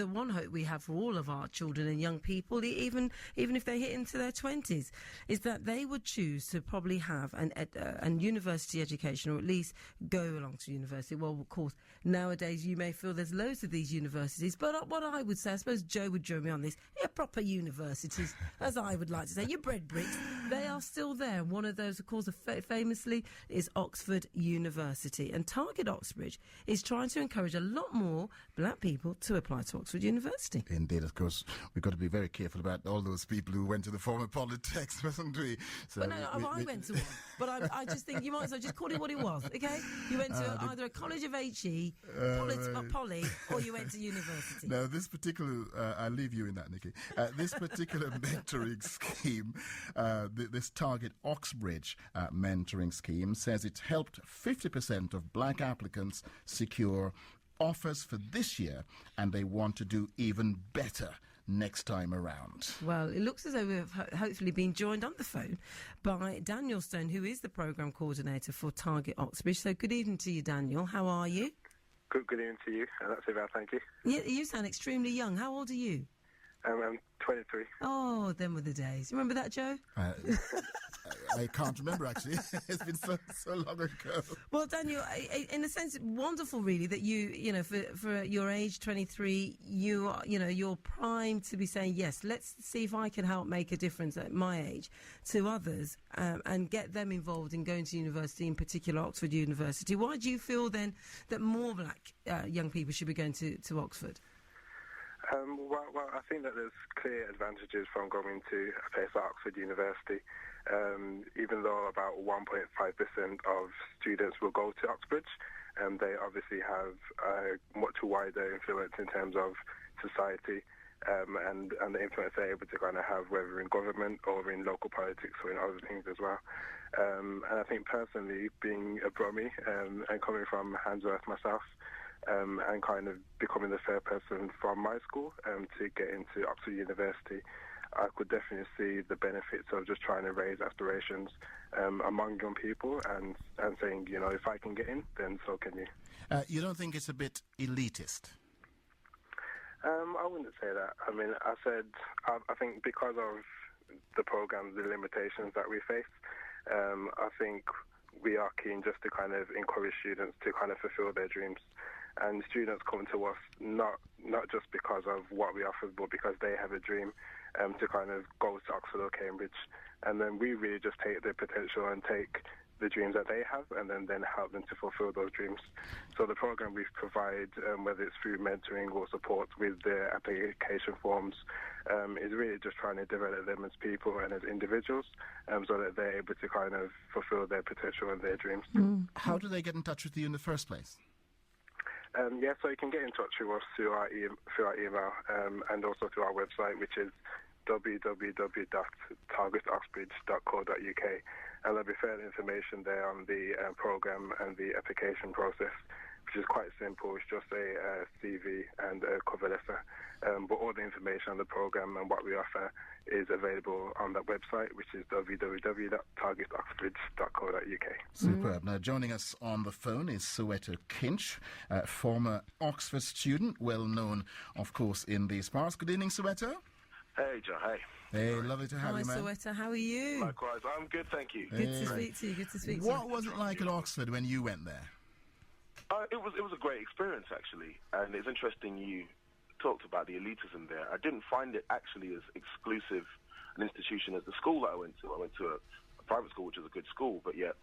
the one hope we have for all of our children and young people, even if they hit into their 20s, is that they would choose to probably have an university education, or at least go along to university. Well, of course, nowadays you may feel there's loads of these universities, but what I would say, I suppose Joe would join me on this, proper universities, as I would like to say, your bread bricks, they are still there. One of those, of course, famously is Oxford University. And Target Oxbridge is trying to encourage a lot more black people to apply to Oxford University. Indeed, of course. We've got to be very careful about all those people who went to the former polytechs, mustn't we? So I went to one. But I just think you might as well just call it what it was, okay? You went to either a college of HE, Poly, or you went to university. No, this particular, I'll leave you in that, Nikki. This particular mentoring scheme, this Target Oxbridge mentoring scheme, says it's helped 50% of black applicants secure offers for this year, and they want to do even better next time around. Well, it looks as though we've hopefully been joined on the phone by Daniel Stone, who is the programme coordinator for Target Oxbridge. So good evening to you, Daniel. How are you? Good evening to you. That's about, thank you. Yeah, you sound extremely young. How old are you? I'm 23. Oh, them were the days. You remember that, Joe? I can't remember, actually. It's been so long ago. Well, Daniel, in a sense, wonderful, really, that you for your age, 23, you're primed to be saying, yes, let's see if I can help make a difference at my age to others, and get them involved in going to university, in particular Oxford University. Why do you feel, then, that more black young people should be going to Oxford? Well, I think that there's clear advantages from going to a place like Oxford University. Even though about 1.5% of students will go to Oxbridge, they obviously have a much wider influence in terms of society, and the influence they're able to kind of have, whether in government or in local politics or in other things as well. And I think personally, being a Brummie and coming from Handsworth myself, and kind of becoming the third person from my school to get into Oxford University, I could definitely see the benefits of just trying to raise aspirations among young people and saying, if I can get in, then so can you. You don't think it's a bit elitist? I wouldn't say that. I mean, I think because of the programme, the limitations that we face, I think we are keen just to kind of encourage students to kind of fulfil their dreams. And students come to us not just because of what we offer, but because they have a dream to kind of go to Oxford or Cambridge. And then we really just take their potential and take the dreams that they have and then help them to fulfill those dreams. So the program we provide, whether it's through mentoring or support with their application forms, is really just trying to develop them as people and as individuals, so that they're able to kind of fulfill their potential and their dreams. How do they get in touch with you in the first place? So you can get in touch with us through our email and also through our website, which is www.targetoxbridge.co.uk, and there'll be further information there on the programme and the application process, which is quite simple. It's just a CV and a cover letter, but all the information on the programme and what we offer is available on that website, which is www.targetoxbridge.co.uk. Superb. Now, joining us on the phone is Soweto Kinch, former Oxford student, well known, of course, in these parts. Good evening, Soweto. Hey, Joe. Hey. Hey, lovely to have you, man. Hi, Soweto. How are you? Likewise. I'm good, thank you. Good to speak to you. Good to speak to you. What was it like at Oxford when you went there? It was a great experience, actually. And it's interesting you talked about the elitism there. I didn't find it actually as exclusive an institution as the school that I went to. I went to a private school, which is a good school, but yet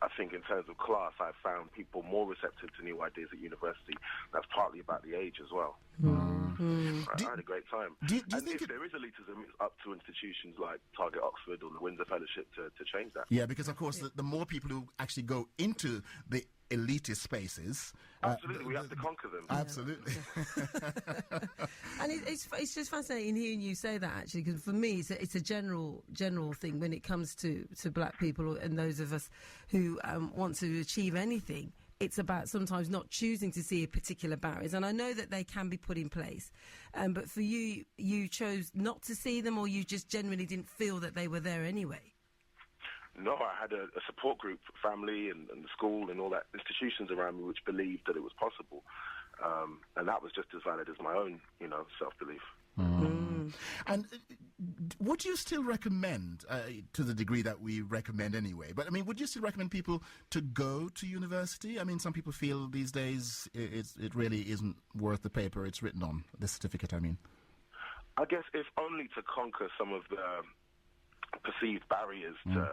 I think in terms of class, I found people more receptive to new ideas at university. That's partly about the age as well. I had a great time. Do you think if there is elitism, it's up to institutions like Target Oxford or the Windsor Fellowship to change that. Yeah, because of course the more people who actually go into the elitist spaces, absolutely, we have to conquer them. Absolutely. And it's just fascinating hearing you say that, actually, because for me it's a general thing when it comes to black people and those of us who want to achieve anything. It's about sometimes not choosing to see particular barriers, and I know that they can be put in place, but for you chose not to see them, or you just generally didn't feel that they were there anyway? No, I had a support group, family and the school and all that, institutions around me which believed that it was possible. And that was just as valid as my own, self-belief. And would you still recommend, to the degree that we recommend anyway, but I mean, would you still recommend people to go to university? I mean, some people feel these days it really isn't worth the paper it's written on, the certificate, I mean. I guess if only to conquer some of the perceived barriers to,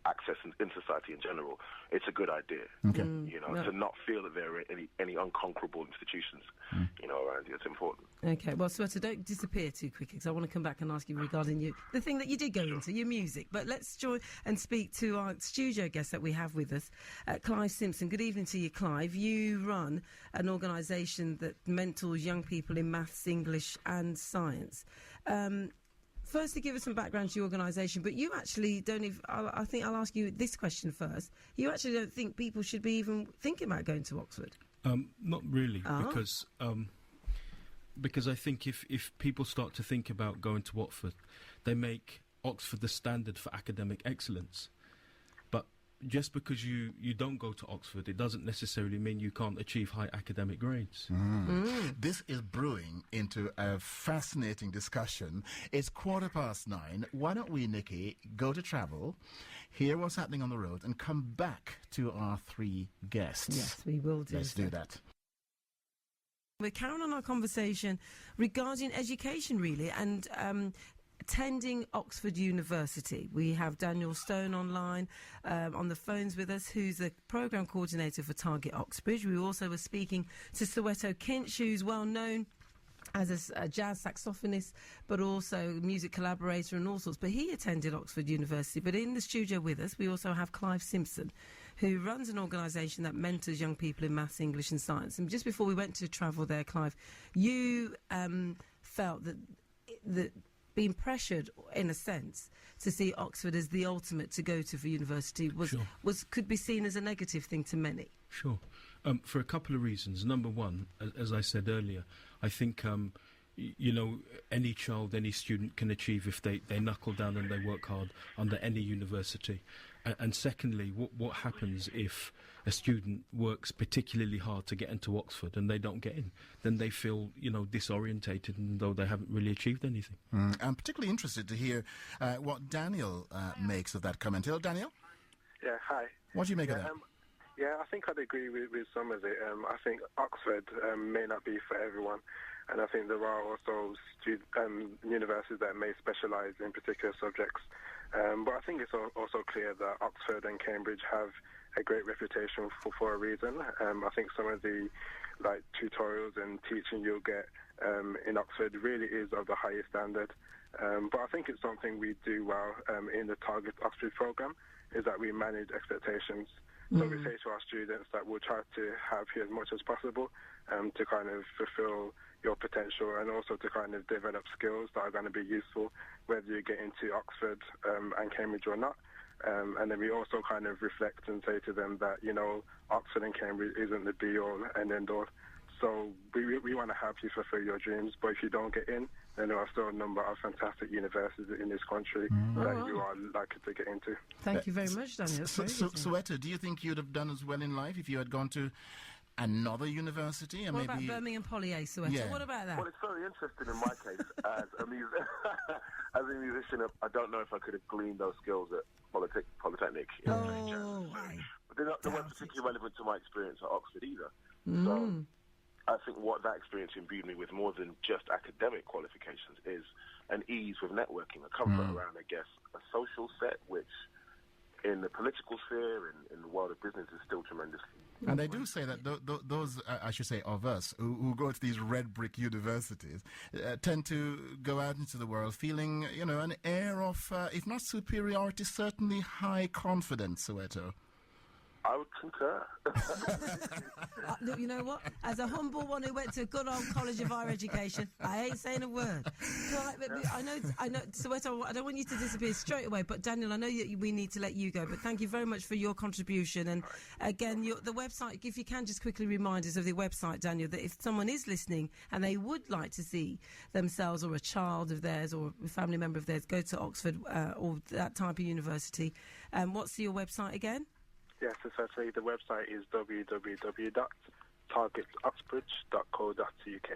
access in society in general, it's a good idea. Okay. To not feel that there are any unconquerable institutions, around you. It's important. Okay, well, Soweto, don't disappear too quickly, because I want to come back and ask you regarding the thing that you did go into, your music. But let's join and speak to our studio guest that we have with us, Clive Simpson. Good evening to you, Clive. You run an organisation that mentors young people in maths, English and science. Firstly, give us some background to your organisation, but you actually don't even... I think I'll ask you this question first. You actually don't think people should be even thinking about going to Oxford? Not really, because I think if people start to think about going to Oxford, they make Oxford the standard for academic excellence. But just because you don't go to Oxford, it doesn't necessarily mean you can't achieve high academic grades. This is brewing into a fascinating discussion. It's 9:15. Why don't we, Nikki, go to travel, hear what's happening on the road, and come back to our three guests? Yes, we will do. Let's do that. We're carrying on our conversation regarding education, really, and attending Oxford University. We have Daniel Stone online on the phones with us, who's the programme coordinator for Target Oxbridge. We also were speaking to Soweto Kinch, who's well known as a jazz saxophonist, but also music collaborator and all sorts. But he attended Oxford University. But in the studio with us, we also have Clive Simpson, who runs an organisation that mentors young people in maths, English and science. And just before we went to travel there, Clive, you felt that being pressured, in a sense, to see Oxford as the ultimate to go to for university could be seen as a negative thing to many. Sure. For a couple of reasons. Number one, as I said earlier, I think, any child, any student can achieve if they knuckle down and they work hard under any university. And secondly, what happens if a student works particularly hard to get into Oxford and they don't get in? Then they feel, disorientated, though they haven't really achieved anything. I'm particularly interested to hear what Daniel makes of that comment. Hello, Daniel? Yeah, hi. What do you make of that? I think I'd agree with some of it. I think Oxford may not be for everyone, and I think there are also universities that may specialise in particular subjects. But I think it's also clear that Oxford and Cambridge have a great reputation for a reason. I think some of the tutorials and teaching you'll get in Oxford really is of the highest standard. But I think it's something we do well in the Target Oxbridge programme, is that we manage expectations. So we say to our students that we'll try to have you as much as possible to kind of fulfill your potential, and also to kind of develop skills that are going to be useful whether you get into Oxford and Cambridge or not. And then we also kind of reflect and say to them that, Oxford and Cambridge isn't the be-all and end-all. So we want to help you fulfill your dreams, but if you don't get in, then there are still a number of fantastic universities in this country that you are likely to get into. Thank you very much, Daniel. Soweto, do you think you'd have done as well in life if you had gone to another university? And what about Birmingham Poly, Soweto? Yeah. What about that? Well, it's very interesting in my case. As a musician, I don't know if I could have gleaned those skills at Polytechnic. But they weren't particularly relevant to my experience at Oxford either. So I think what that experience imbued me with, more than just academic qualifications, is an ease with networking, a comfort around, I guess, a social set, which in the political sphere and in the world of business is still tremendous. And they do say that those, I should say, of us who go to these red brick universities tend to go out into the world feeling, an air of, if not superiority, certainly high confidence, Soweto. I would concur. Look, you know what? As a humble one who went to a good old College of Higher Education, I ain't saying a word. I know, Soweto, I don't want you to disappear straight away, but Daniel, I know we need to let you go, but thank you very much for your contribution. And again, the website, if you can just quickly remind us of the website, Daniel, that if someone is listening and they would like to see themselves or a child of theirs or a family member of theirs go to Oxford or that type of university, what's your website again? Yes, essentially the website is www.targetcollege.org. targetoxbridge.co.uk.